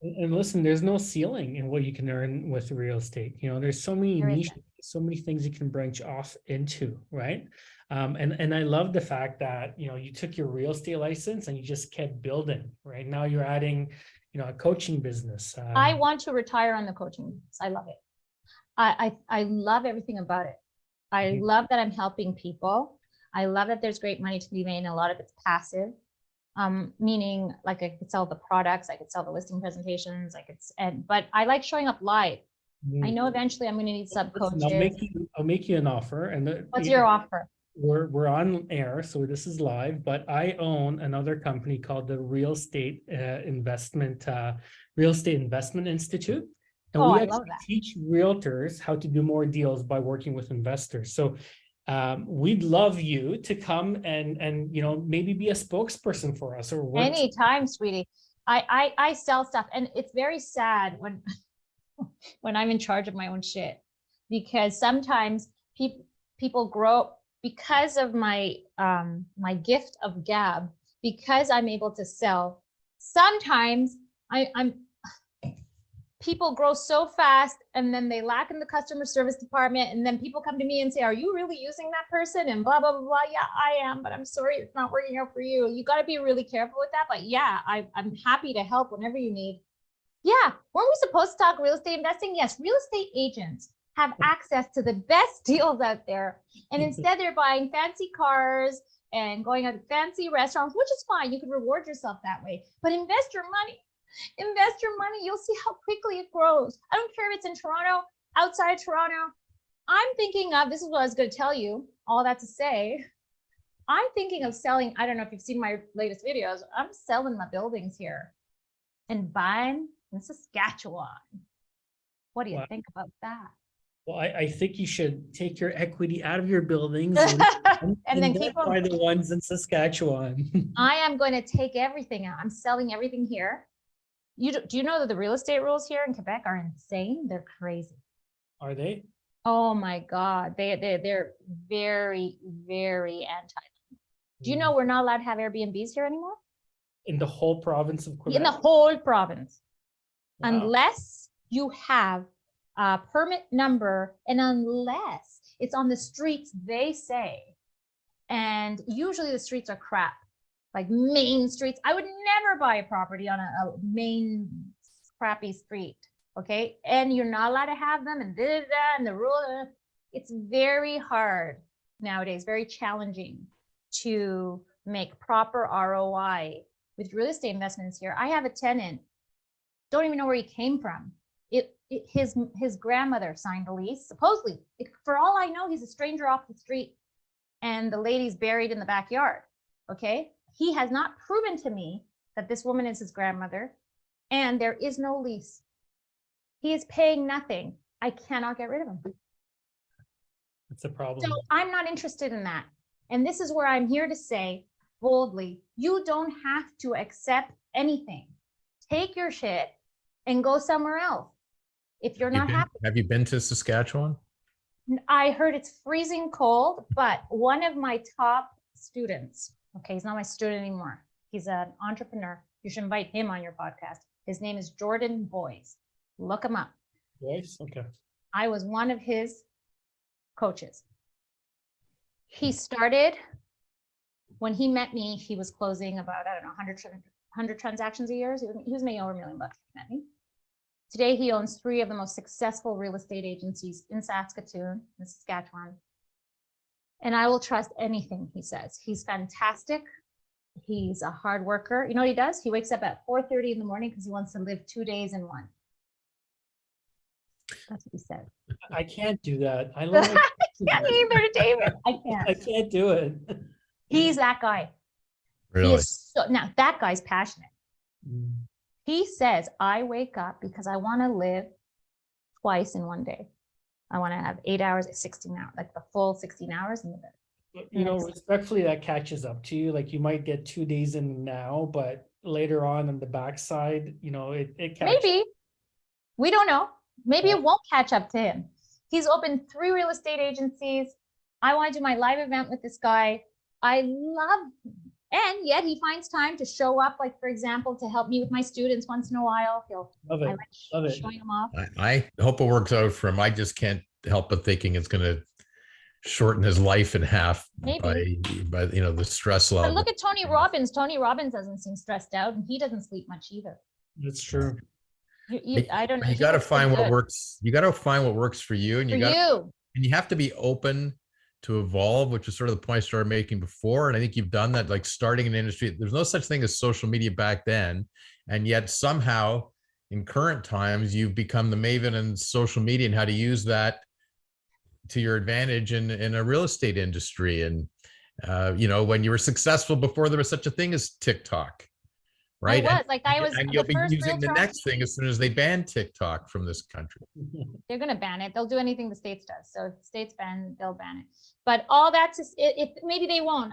And listen, there's no ceiling in what you can earn with real estate. You know, there's so many There niches, isn't. so many things you can branch off into, right? And I love the fact that, you know, you took your real estate license and you just kept building, right? Now you're adding, you know, a coaching business. I want to retire on the coaching business. I love it. I love everything about it. I Mhm. love that I'm helping people. I love that there's great money to be made, and a lot of it's passive. Meaning like I could sell the products, I could sell the listing presentations, but I like showing up live. I know eventually I'm going to need sub Listen, coaches. I'll make you an offer, and What's your offer? we're on air, so this is live. But I own another company called the Real Estate Investment Institute, and Oh, we I love actually that. teach realtors how to do more deals by working with investors. So we'd love you to come and you know, maybe be a spokesperson for us or work. Anytime, sweetie. I sell stuff, and it's very sad when when I'm in charge of my own shit, because sometimes people grow because of my my gift of gab, because I'm able to sell. Sometimes I'm people grow so fast, and then they lack in the customer service department, and then people come to me and say, are you really using that person, and blah blah blah blah. Yeah, I am, but I'm sorry it's not working out for you. You got to be really careful with that. But yeah, I'm happy to help whenever you need. Yeah, weren't we supposed to talk real estate investing? Yes, real estate agents have access to the best deals out there, and instead they're buying fancy cars and going out to fancy restaurants, which is fine. You can reward yourself that way, but invest your money. Invest your money. You'll see how quickly it grows. I don't care if it's in Toronto, outside Toronto. I'm thinking of, this is what I was going to tell you, all that to say, I'm thinking of selling. I don't know if you've seen my latest videos. I'm selling my buildings here and buying in Saskatchewan. What do you Wow. think about that? Well, I think you should take your equity out of your buildings And then keep buy them. the ones in Saskatchewan. I am going to take everything out. I'm selling everything here. Do you know that the real estate rules here in Quebec are insane? They're crazy. Are they? Oh my God. They're very, very anti. Do you know we're not allowed to have Airbnbs here anymore? In the whole province of Quebec? In the whole province. Wow. Unless you have a permit number, and unless it's on the streets they say. And usually the streets are crap, like main streets. I would never buy a property on a main crappy street. Okay. And you're not allowed to have them, and and the rule. It's very hard nowadays, very challenging to make proper ROI with real estate investments here. I have a tenant, don't even know where he came from. His grandmother signed a lease, supposedly. For all I know, he's a stranger off the street, and the lady's buried in the backyard. Okay. He has not proven to me that this woman is his grandmother, and there is no lease. He is paying nothing. I cannot get rid of him. It's a problem. So I'm not interested in that. And this is where I'm here to say boldly, you don't have to accept anything. Take your shit and go somewhere else. If you're not happy. Have you been to Saskatchewan? I heard it's freezing cold, but one of my top students, okay, he's not my student anymore. He's an entrepreneur. You should invite him on your podcast. His name is Jordan Boyce. Look him up. Boyce? Okay. I was one of his coaches. He started, when he met me, he was closing about, I don't know, 100 transactions a year. He was making over $1 million when he met me. Today, he owns 3 of the most successful real estate agencies in Saskatoon, in Saskatchewan. And I will trust anything he says. He's fantastic. He's a hard worker. You know what he does? He wakes up at 4:30 in the morning because he wants to live 2 days in one. That's what he said. I can't do that. I love it. Yeah, me either, David. I can't. I can't do it. He's that guy. Really? Now, that guy's passionate. He says, I wake up because I want to live twice in one day. I want to have 8 hours, 16 hours, like the full 16 hours in the bed. You know, respectfully, that catches up to you. Like you might get 2 days in now, but later on the backside, you know, it catches. Maybe. We don't know. Maybe it won't catch up to him. He's opened 3 real estate agencies. I want to do my live event with this guy. I love him. And yet he finds time to show up, like, for example, to help me with my students once in a while. I Love it. like Love it. showing them off. I hope it works out for him. I just can't help but thinking it's going to shorten his life in half Maybe. by the stress But level. look at Tony Robbins. Tony Robbins doesn't seem stressed out, and he doesn't sleep much either. That's true. I don't know. You He got to looks find what good. works. You got to find what works for you, and For you got you. and you have to be open to evolve, which is sort of the point I started making before. And I think you've done that, like starting an industry. There's no such thing as social media back then. And yet somehow in current times, you've become the maven in social media and how to use that to your advantage in a real estate industry. And, when you were successful before there was such a thing as TikTok, right? I was And the you'll be first using the realtor on next thing as soon as they ban TikTok from this country. They're going to ban it. They'll do anything the States does. So if the States ban, they'll ban it. But all that's just, if maybe they won't.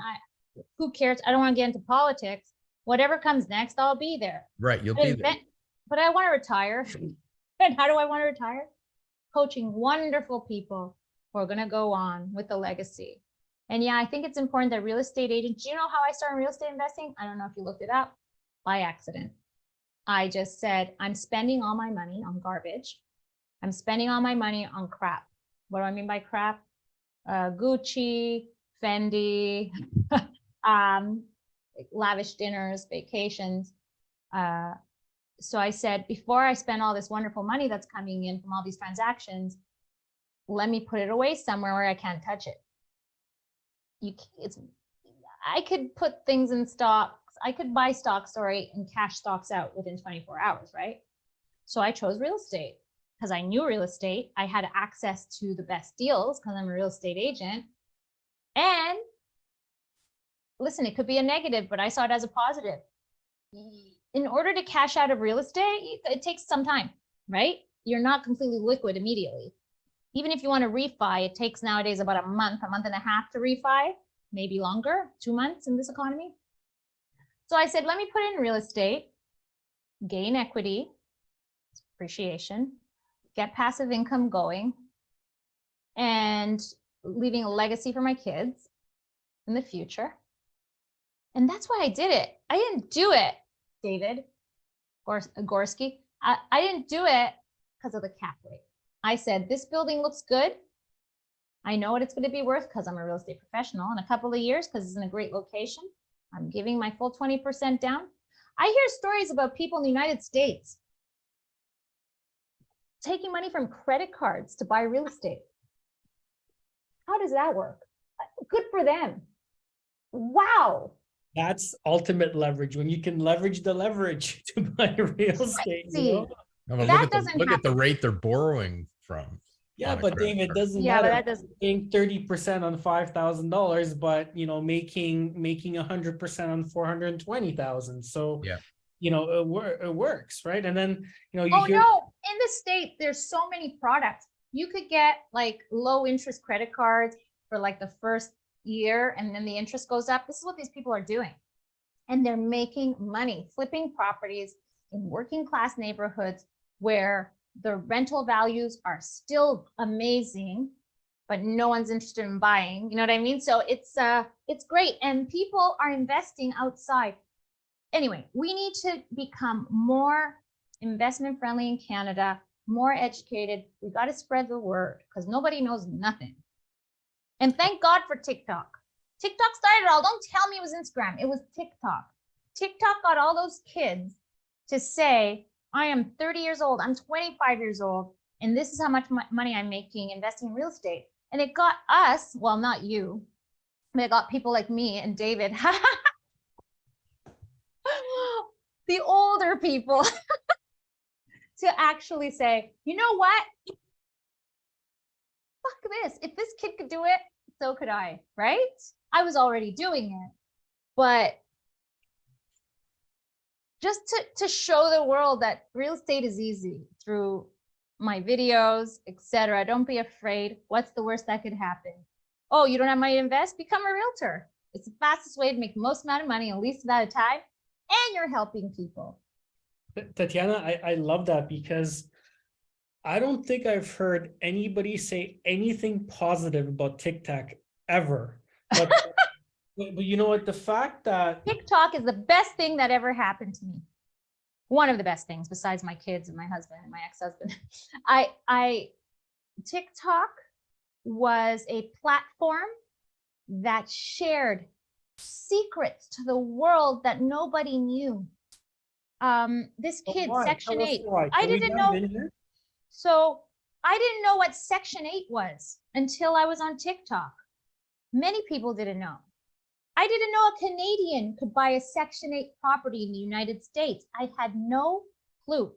Who cares? I don't want to get into politics. Whatever comes next, I'll be there. Right. You'll be there. But I want to retire. And how do I want to retire? Coaching wonderful people who are going to go on with the legacy. And yeah, I think it's important that real estate agents, do you know how I started real estate investing? I don't know if you looked it up. By accident. I just said, I'm spending all my money on garbage. I'm spending all my money on crap. What do I mean by crap? Gucci, Fendi, lavish dinners, vacations. So I said, before I spend all this wonderful money that's coming in from all these transactions, let me put it away somewhere where I can't touch it. I could put things in stocks. I could buy stocks, and cash stocks out within 24 hours, right? So I chose real estate because I knew real estate. I had access to the best deals because I'm a real estate agent. And listen, it could be a negative, but I saw it as a positive. In order to cash out of real estate, it takes some time, right? You're not completely liquid immediately. Even if you want to refi, it takes nowadays about a month and a half to refi, maybe longer, 2 months in this economy. So I said, let me put in real estate, gain equity, appreciation, get passive income going, and leaving a legacy for my kids in the future. And that's why I did it. I didn't do it, David Gorski. I didn't do it because of the cap rate. I said, this building looks good. I know what it's going to be worth because I'm a real estate professional in a couple of years because it's in a great location. I'm giving my full 20% down. I hear stories about people in the United States taking money from credit cards to buy real estate. How does that work? Good for them. Wow. That's ultimate leverage, when you can leverage the leverage to buy real estate. See, No, but that look at the rate they're borrowing from. Yeah, but David, card. doesn't Yeah, but matter. that doesn't. Paying 30% on $5,000, but making 100% on 420,000. So Yeah. it works, right? And then you Oh hear, no, in the state, there's so many products. You could get like low interest credit cards for like the first year, and then the interest goes up. This is what these people are doing. And they're making money, flipping properties in working class neighborhoods where the rental values are still amazing, but no one's interested in buying. You know what I mean? So it's great. And people are investing outside. Anyway, we need to become more investment friendly in Canada, more educated. We got to spread the word because nobody knows nothing. And thank God for TikTok. TikTok started it all. Don't tell me it was Instagram. It was TikTok. TikTok got all those kids to say, I am 30 years old, I'm 25 years old, and this is how much money I'm making investing in real estate. And it got us, well, not you, but it got people like me and David, the older people, to actually say, you know what? Fuck this. If this kid could do it, so could I, right? I was already doing it, but just to show the world that real estate is easy through my videos, etc. Don't be afraid. What's the worst that could happen? Oh, you don't have money to invest? Become a realtor. It's the fastest way to make the most amount of money in the least amount of time, and you're helping people. Tatiana, I love that, because I don't think I've heard anybody say anything positive about TikTok ever. But But you know what? The fact that TikTok is the best thing that ever happened to me. One of the best things, besides my kids and my husband and my ex-husband. TikTok was a platform that shared secrets to the world that nobody knew. This kid, why? Section Tell us 8, why. I Can we didn't dive know. in here? So I didn't know what Section 8 was until I was on TikTok. Many people didn't know. I didn't know a Canadian could buy a Section 8 property in the United States. I had no clue.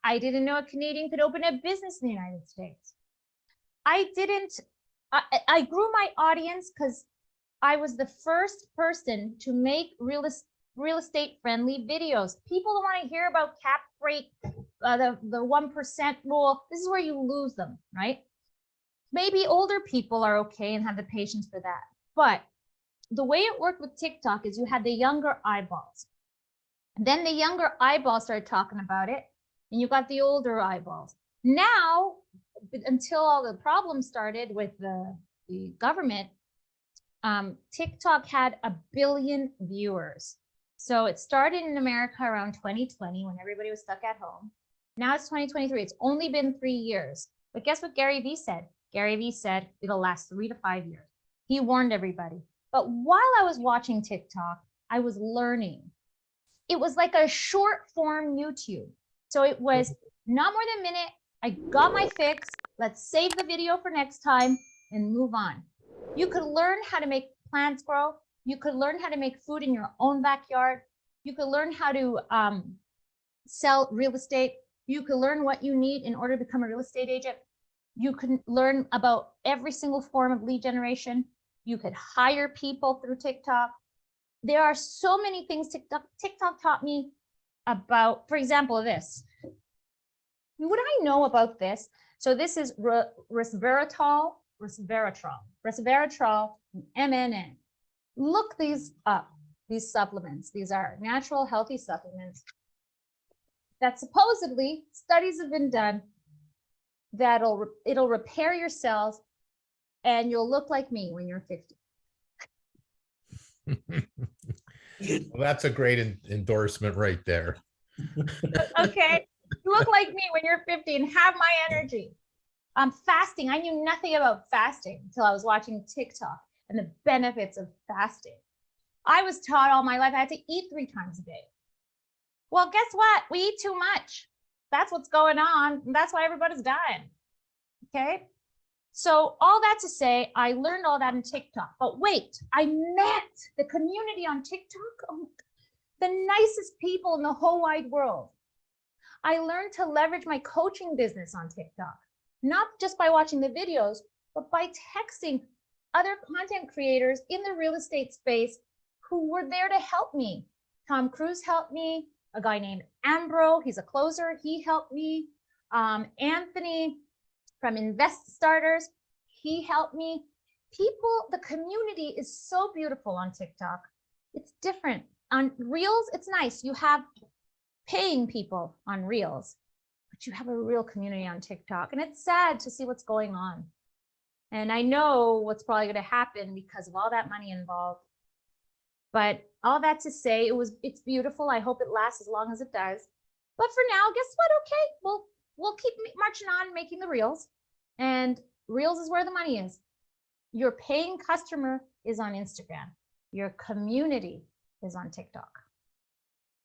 I didn't know a Canadian could open a business in the United States. I grew my audience because I was the first person to make real estate friendly videos. People don't want to hear about cap rate, the 1% rule. This is where you lose them, right? Maybe older people are okay and have the patience for that. But the way it worked with TikTok is you had the younger eyeballs. Then the younger eyeballs started talking about it, and you got the older eyeballs. Now, until all the problems started with the government, TikTok had 1 billion viewers. So it started in America around 2020 when everybody was stuck at home. Now it's 2023. It's only been 3 years. But guess what Gary Vee said? Gary Vee said it'll last 3 to 5 years. He warned everybody. But while I was watching TikTok, I was learning. It was like a short form YouTube. So it was not more than a minute. I got my fix. Let's save the video for next time and move on. You could learn how to make plants grow. You could learn how to make food in your own backyard. You could learn how to sell real estate. You could learn what you need in order to become a real estate agent. You can learn about every single form of lead generation. You could hire people through TikTok. There are so many things TikTok taught me about, for example, this. What I know about this, so this is resveratrol, MNN. Look these up, these supplements. These are natural, healthy supplements that supposedly studies have been done that it'll repair your cells and you'll look like me when you're 50. Well, that's a great endorsement right there. Okay, you look like me when you're 50 and have my energy. Fasting, I knew nothing about fasting until I was watching TikTok and the benefits of fasting. I was taught all my life I had to eat 3 times a day. Well, guess what? We eat too much. That's what's going on. And that's why everybody's dying. Okay. So all that to say, I learned all that in TikTok. But wait, I met the community on TikTok. Oh, the nicest people in the whole wide world. I learned to leverage my coaching business on TikTok, not just by watching the videos, but by texting other content creators in the real estate space who were there to help me. Tom Cruise helped me. A guy named Ambro, he's a closer, he helped me. Anthony from Invest Starters, he helped me. People, the community is so beautiful on TikTok. It's different. On Reels, it's nice. You have paying people on Reels, but you have a real community on TikTok. And it's sad to see what's going on. And I know what's probably going to happen because of all that money involved. But all that to say, it's beautiful. I hope it lasts as long as it does. But for now, guess what? Okay, we'll keep marching on making the Reels. And Reels is where the money is. Your paying customer is on Instagram. Your community is on TikTok.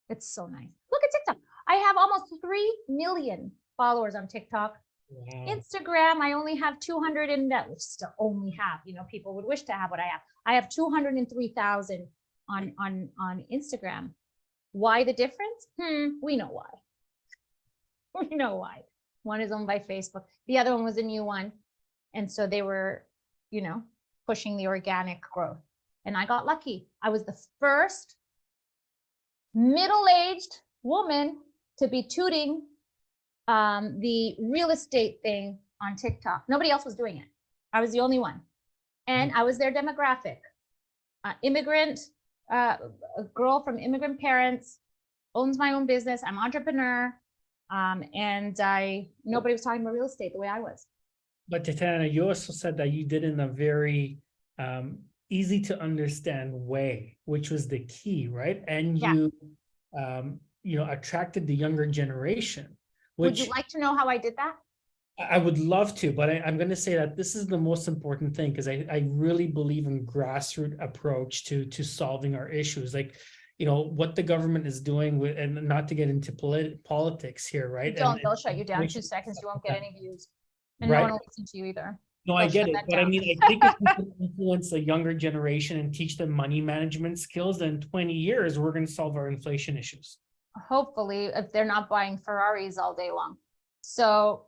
It's so nice. Look at TikTok. I have almost 3 million followers on TikTok. Wow. Instagram, I only have 200 in that, which still only have, people would wish to have what I have. I have 203,000 on Instagram. Why the difference? We know why. We know why. One is owned by Facebook. The other one was a new one. And so they were, pushing the organic growth. And I got lucky. I was the first middle-aged woman to be tooting the real estate thing on TikTok. Nobody else was doing it. I was the only one. And I was their demographic. Immigrant, a girl from immigrant parents, owns my own business. I'm an entrepreneur. And nobody was talking about real estate the way I was. But Tatiana, you also said that you did in a very easy to understand way, which was the key, right? And Yeah. you attracted the younger generation, Would which you like to know how I did that? I would love to, but I'm going to say that this is the most important thing, because I really believe in grassroots approach to solving our issues. Like, what the government is doing with, and not to get into politics here, right? Don't, they'll shut you down 2 seconds. You won't get any views. And no Right. one will listen to you either. No, I They'll get shut it, that but I down. mean, I think if we can influence the younger generation and teach them money management skills, then in 20 years, we're going to solve our inflation issues. Hopefully, if they're not buying Ferraris all day long. So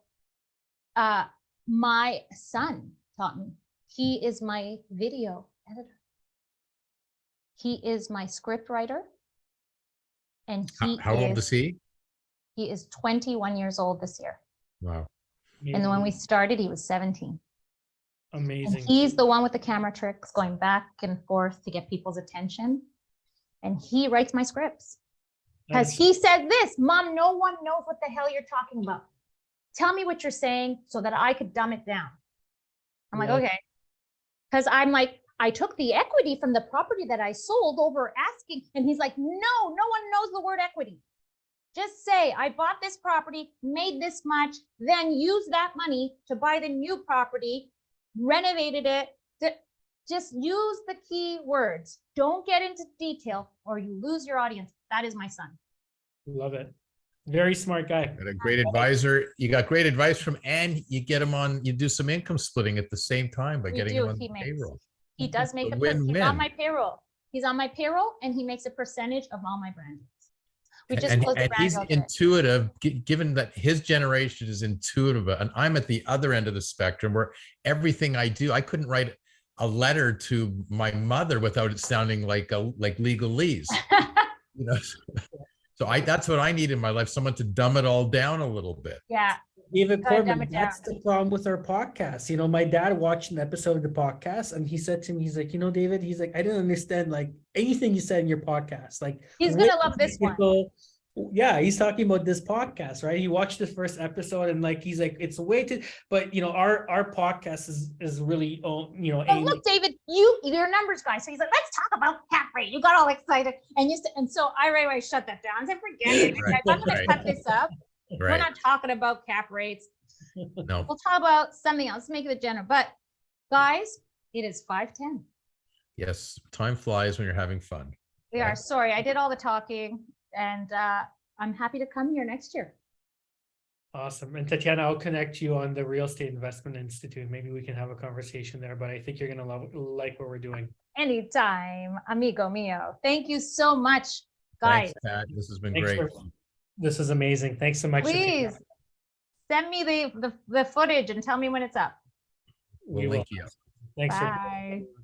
my son taught me. He is my video editor. He is my script writer. And How old is he? He is 21 years old this year. Wow. And when we started, he was 17. And Amazing. he's the one with the camera tricks going back and forth to get people's attention. And he writes my scripts. Because he said this, Mom, no one knows what the hell you're talking about. Tell me what you're saying so that I could dumb it down. I'm like, Yeah. okay. Because I'm like, I took the equity from the property that I sold over asking. And he's like, no one knows the word equity. Just say, I bought this property, made this much, then use that money to buy the new property, renovated it. Just use the key words. Don't get into detail or you lose your audience. That is my son. Love it. Very smart guy. Got a great advisor. You got great advice from, and you get him on, you do some income splitting at the same time by We getting do. him on He the makes- payroll. He does make A a he's on win-win. my payroll. He's on my payroll and he makes a percentage of all my brand deals. We just And closed the brand he's deal today. intuitive, given that his generation is intuitive, and I'm at the other end of the spectrum where everything I do, I couldn't write a letter to my mother without it sounding like legalese. So that's what I need in my life, someone to dumb it all down a little bit. Yeah. David Gotta dumb Korman, it that's down. the problem with our podcast. My dad watched an episode of the podcast and he said to me, he's like, David, he's like, I didn't understand like anything you said in your podcast. Like He's way gonna love this one. technical. Yeah, he's talking about this podcast, right? He watched the first episode and like he's like, it's a way to, but our podcast is really Oh, aimed look, David, you're a numbers guy. So he's like, let's talk about cap rate. You got all excited. And so I right away shut that down. I said, forget it. Right, If I'm gonna right. cut this up, we're Right. not talking about cap rates. No. We'll talk about something else. Make it general. But guys, it is 5:10. Yes. Time flies when you're having fun. We are sorry. I did all the talking and I'm happy to come here next year. Awesome. And Tatiana, I'll connect you on the Real Estate Investment Institute. Maybe we can have a conversation there, but I think you're going to like what we're doing. Anytime, amigo mio. Thank you so much, guys. Thanks, Pat. This has been Thanks great. This is amazing. Thanks so much. Please send me the footage and tell me when it's up. We We'll will. link you up. Thanks for Bye.